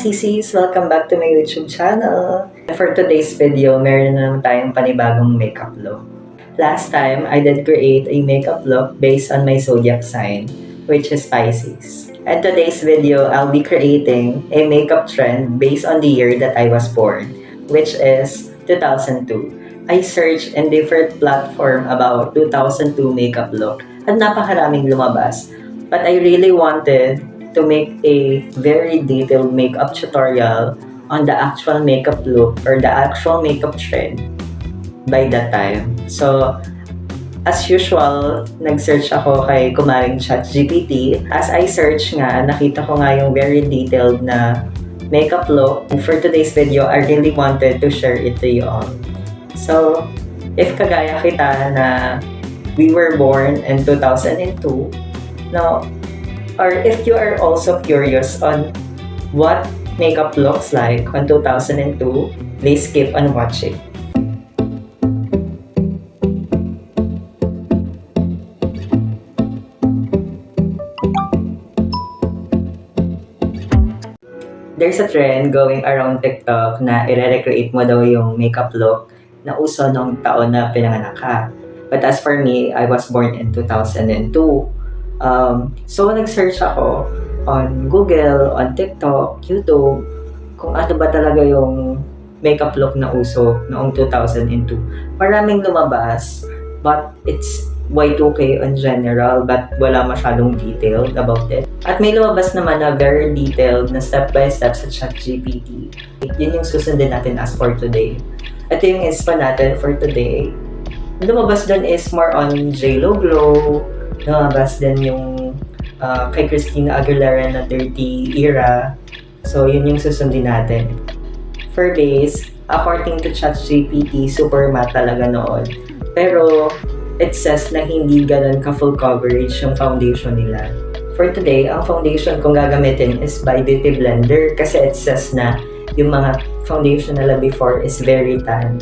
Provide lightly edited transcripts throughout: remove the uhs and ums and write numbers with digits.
sisis! Welcome back to my YouTube channel! For today's video, meron na naman tayong panibagong makeup look. Last time, I did create a makeup look based on my zodiac sign, which is Pisces. And today's video, I'll be creating a makeup trend based on the year that I was born, which is 2002. I searched in different platform about 2002 makeup look at napakaraming lumabas. But I really wanted to make a very detailed makeup tutorial on the actual makeup look or the actual makeup trend by that time. So, as usual, nag-search ako kay kumaring ChatGPT. As I search nga, nakita ko nga yung very detailed na makeup look. And for today's video, I really wanted to share it to you all. So, if kagaya kita na we were born in 2002, now, or if you are also curious on what makeup looks like on 2002, please keep on watching. There's a trend going around TikTok na i-recreate mo daw yung makeup look na uso nung taon na pinanganak ka. But as for me, I was born in 2002. So, nag-search ako on Google, on TikTok, YouTube, kung ano ba talaga yung makeup look na uso noong 2002. Maraming lumabas, but it's Y2K in general, but wala masyadong detailed about it. At may lumabas naman na very detailed na step-by-step sa ChatGPT. Yun yung susundin natin as for today. Ito yung inspo natin for today. Lumabas dun is more on JLo Glow. Lumabas din yung kay Christina Aguilera na Dirty Era. So, yun yung susundin natin. For base, according to ChatGPT, super matte talaga noon. Pero, it says na hindi ganun ka-full coverage yung foundation nila. For today, ang foundation kong gagamitin is by Beauty Blender kasi it says na yung mga foundation nila before is very tan.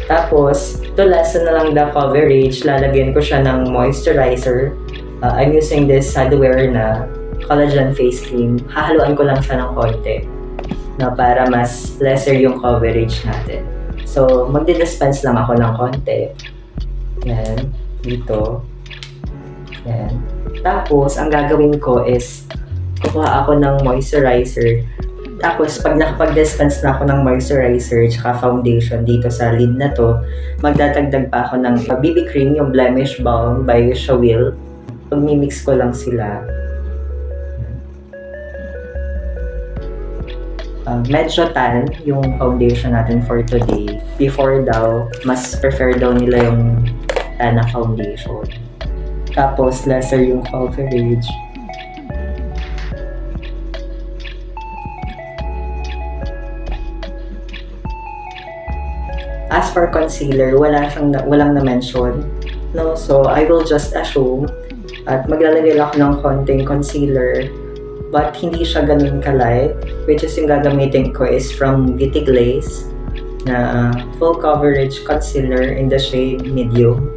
Tapos, to lessen na lang the coverage, lalagyan ko siya ng moisturizer. I'm using this Sadwear na collagen face cream. Hahaluan ko lang siya ng konti para mas lesser yung coverage natin. So, magdi-dispense lang ako ng konti. Yan, dito. Yan. Tapos, ang gagawin ko is kukuha ako ng moisturizer. Tapos, pag nakapag-dispense na ako ng moisturizer tsaka foundation dito sa lid na to, magdadagdag pa ako ng BB cream, yung Blemish Balm by Shawil. Pag-mimix ko lang sila. Medyo tan yung foundation natin for today. Before daw, mas prefer daw nila yung tan na foundation. Tapos, lesser yung coverage. As for concealer, walang na-mention. No? So, I will just assume at maglalagay lang ako ng konting concealer but hindi siya ganun ka-light, which is yung gagamitin ko is from Beauty Glaze na full coverage concealer in the shade medium.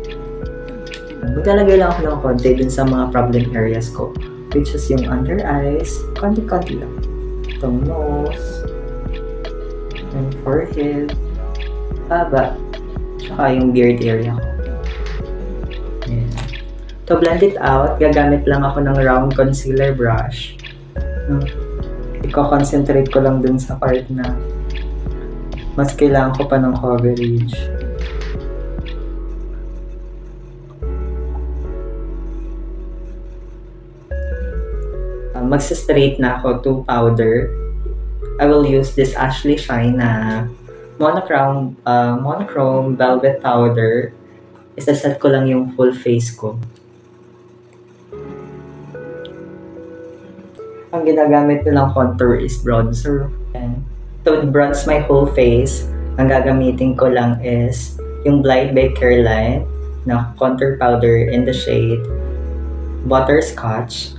Maglalagay lang ako ng konti dun sa mga problem areas ko, which is yung under eyes, konti-konti lang. Itong nose, and forehead, haba, tsaka yung beard area ko. Ayan. To blend it out, gagamit lang ako ng round concealer brush. Iko-concentrate ko lang dun sa part na mas kailangan ko pa ng coverage. Magsa-straight na ako to powder. I will use this Ashley Shine na monochrome velvet powder. Isaset ko lang yung full face ko. Ang ginagamit nilang contour is bronzer. And to bronze my whole face, ang gagamitin ko lang is yung Blind by Careline na contour powder in the shade Butterscotch.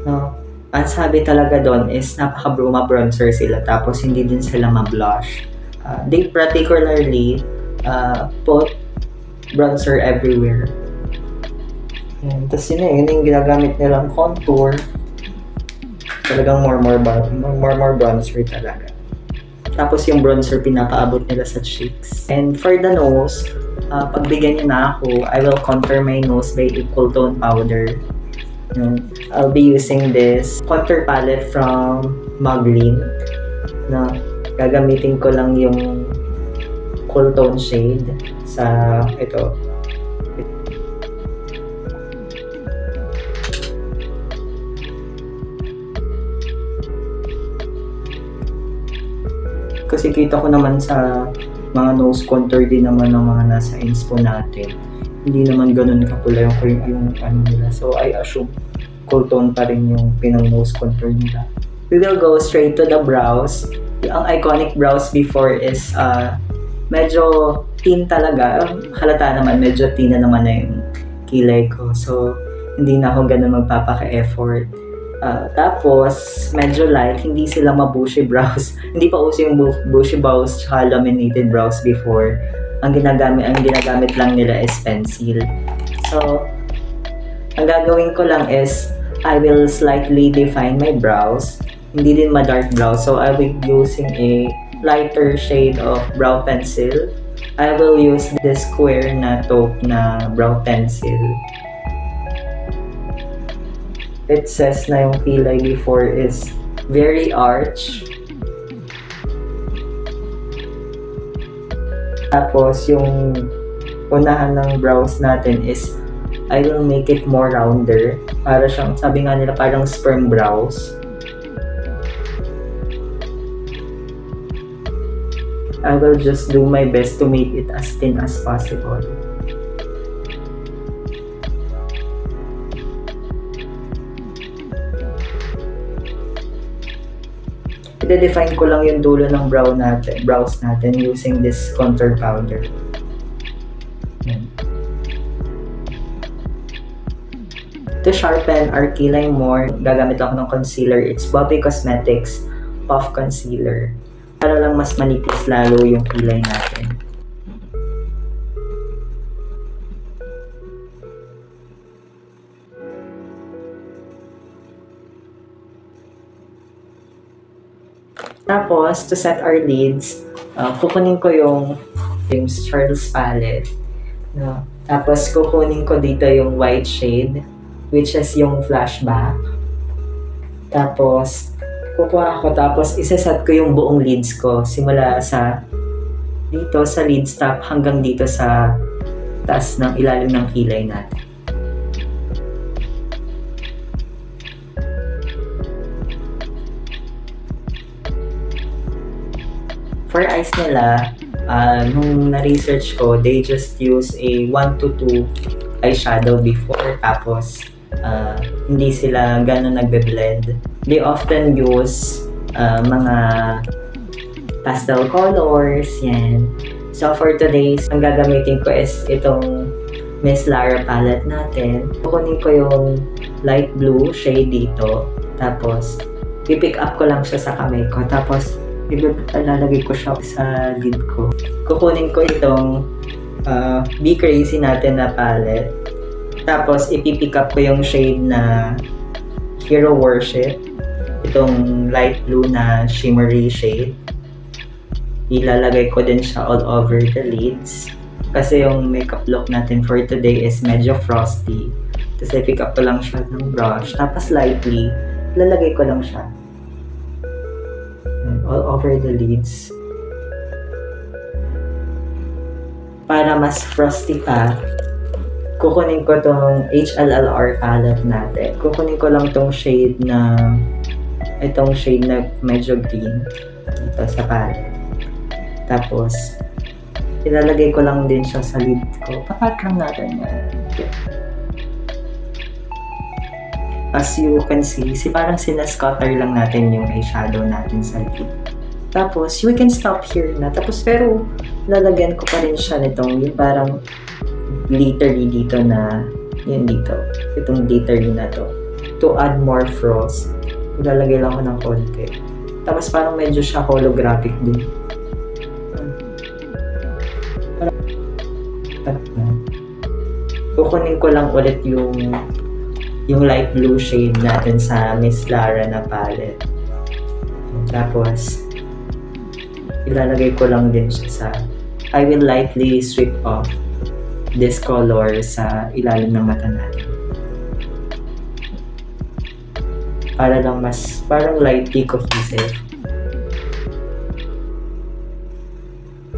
No, ang sabi talaga doon is napaka-bruma bronzer sila tapos hindi din sila ma-blush. They particularly put bronzer everywhere. Tapos yun yung ginagamit nilang contour. Talagang more bronzer talaga. Tapos yung bronzer pinapaabot nila sa cheeks. And for the nose, pagbigyan niyo na ako, I will contour my nose by a cool tone powder. I'll be using this contour palette from Maybelline. Gagamitin ko lang yung cool tone shade sa ito. Kasi kita ko naman sa mga nose contour din naman ng mga nasa inspo natin. Hindi naman ganun kapula yung ano nila. So I assume cool tone pa rin yung pinang nose contour nila. We will go straight to the brows. Ang iconic brows before is medyo thin talaga. Halata naman, medyo thin na naman na yung kilay ko. So hindi na ako ganun magpapaka-effort. Tapos, medyo light, hindi sila ma-bushy brows. Hindi pa uso yung bushy brows tsaka laminated brows before. Ang ginagamit lang nila is pencil. So, ang gagawin ko lang is, I will slightly define my brows. Hindi din ma-dark brows. So, I will be using a lighter shade of brow pencil. I will use this square na taupe na brow pencil. It says na yung kilay before is very arch. Tapos yung unahan ng brows natin is I will make it more rounder. Para siyang, sabi nga nila, parang sperm brows. I will just do my best to make it as thin as possible. I-define ko lang yung dulo ng brows natin using this contour powder. To sharpen our kilay more, gagamit ako ng concealer. It's Bobbi Cosmetics Puff Concealer. Para lang mas manipis lalo yung kilay natin. Tapos, to set our lids, kukunin ko yung James Charles palette. No? Tapos, kukunin ko dito yung white shade, which is yung flashback. Tapos, kukuha ako, tapos isaset ko yung buong lids ko. Simula sa dito sa lids top hanggang dito sa taas ng ilalim ng kilay natin. For eyes nila, nung na-research ko, they just use a 1 to 2 eyeshadow before. Tapos, hindi sila gano'n nagbe-blend. They often use mga pastel colors, yan. So, for today's, ang gagamitin ko is itong Miss Lara palette natin. Kukunin ko yung light blue shade dito. Tapos, pipick up ko lang siya sa kamay ko. Tapos, ilalagay ko siya sa lid ko. Kukunin ko itong Be Crazy natin na palette. Tapos, ipipick up ko yung shade na Hero Worship. Itong light blue na shimmery shade. Ilalagay ko din siya all over the lids. Kasi yung makeup look natin for today is medyo frosty. Tapos, ipick up ko lang siya ng brush. Tapos, lightly, lalagay ko lang siya all over the lids. Para mas frosty pa, kukunin ko tong HLLR palette natin. Kukunin ko lang tong shade na itong shade na medyo green dito sa palette. Tapos, ilalagay ko lang din siya sa lid ko. Papat lang natin yan. As you can see, parang sinascatter lang natin yung eyeshadow natin sa lid. Tapos, we can stop here na. Tapos, pero, lalagyan ko pa rin siya nitong yung parang glittery dito na, yun dito. Itong glittery na to. To add more frost, ilalagay lang ako ng konti. Tapos, parang medyo siya holographic din. Kukunin ko lang ulit yung yung light blue shade natin sa Miss Lara na palette. Tapos, ilalagay ko lang din siya sa, I will lightly sweep off this color sa ilalim ng mata natin. Para lang mas, parang lightly cohesive.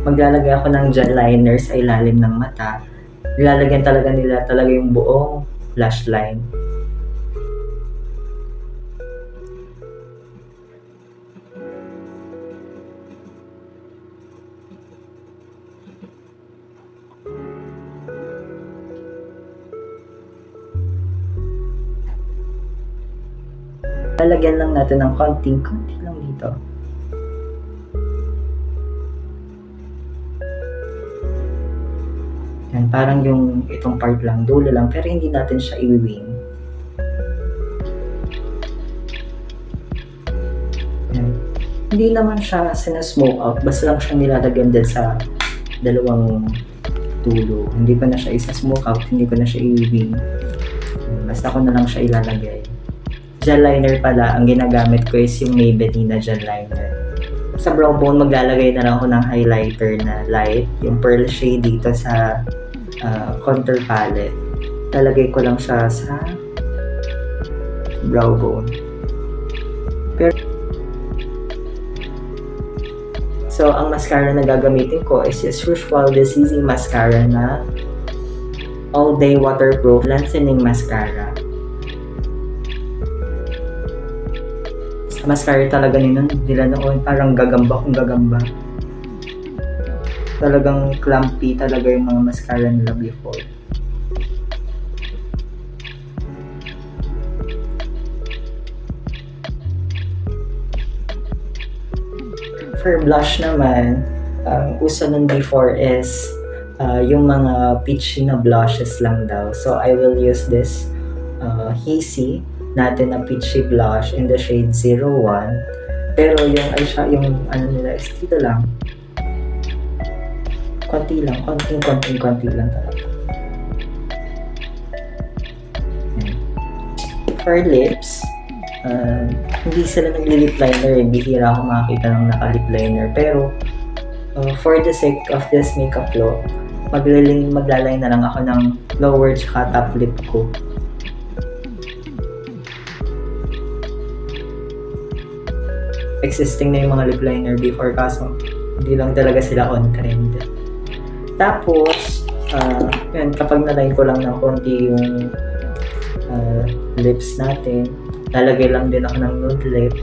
Maglalagay ako ng gel liner sa ilalim ng mata. Ilalagyan talaga nila yung buong lash line. Lalagyan lang natin ng konti lang dito. Yan, parang yung itong part lang, dulo lang, pero hindi natin siya i-wing. Yan. Hindi naman siya sinasmoke out, basta lang siya nilalagyan din sa dalawang dulo. Hindi ko na siya isa-smoke out, hindi ko na siya i-wing. Basta ko na lang siya ilalagay. Gel liner pala, ang ginagamit ko is yung Maybelline na gel liner. Sa brow bone, maglalagay na lang ako ng highlighter na light, yung pearl shade dito sa contour palette. Lalagay ko lang siya sa brow bone. So, ang mascara na gagamitin ko is as usual, the CZ mascara na all day waterproof lengthening mascara. Mascara talaga nila noon, parang gagamba kung gagamba. Talagang clumpy talaga yung mga mascara nila before. For blush naman, uso nun before is yung mga peachy na blushes lang daw. So I will use this Hisi natin na peachy blush in the shade 01. Pero yung ano nila is dito lang. Konti lang talaga. For lips, hindi sila nagli-lip liner, bihira ako makakita ng naka-lip liner. Pero for the sake of this makeup look, maglalay na lang ako ng lower tsaka top lip ko. Existing na yung mga lip liner before, kaso hindi lang talaga sila on trend. Tapos, yun, kapag naline ko lang ng konti yung lips natin, lalagay lang din ako ng nude lip.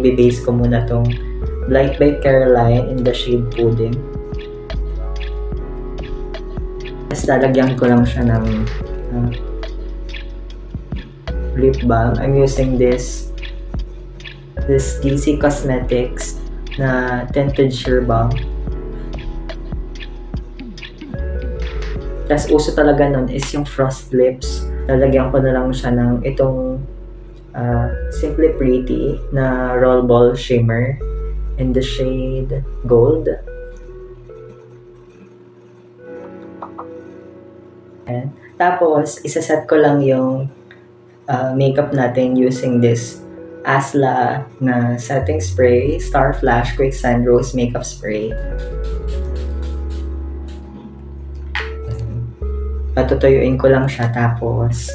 I-base ko muna tong Blight by Caroline in the shade Pudding. Tapos lalagyan ko lang siya ng lip balm. I'm using this DC Cosmetics na Tinted Sheer Balm. Tapos uso talaga nun is yung Frost Lips. Lalagyan ko na lang siya ng itong Simply Pretty na Roll Ball Shimmer in the shade Gold. And tapos, isaset ko lang yung makeup natin using this Asla na setting spray, Star Flash Quick Sun Rose Makeup Spray. Patutuyuin ko lang siya, tapos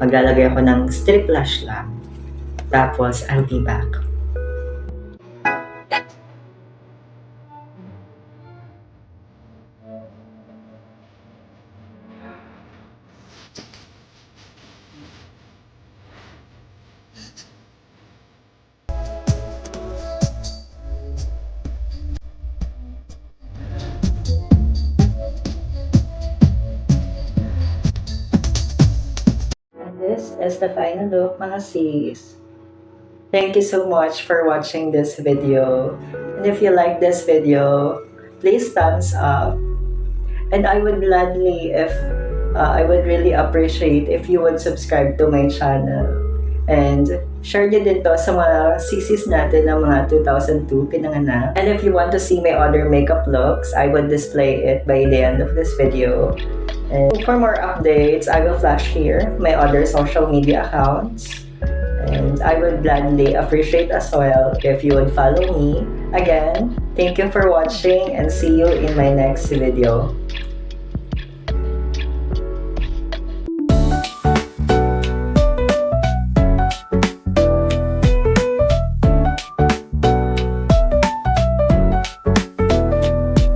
maglalagay ako ng strip lash lang. Tapos, I'll be back. This is the final look, mga sis. Thank you so much for watching this video. And if you like this video, please thumbs up. And I would gladly, I would really appreciate if you would subscribe to my channel. And share nyo din to sa mga sisis natin ng mga 2002 pinanganak. And if you want to see my other makeup looks, I would display it by the end of this video. And for more updates, I will flash here my other social media accounts. And I would gladly appreciate as well if you would follow me. Again, thank you for watching and see you in my next video.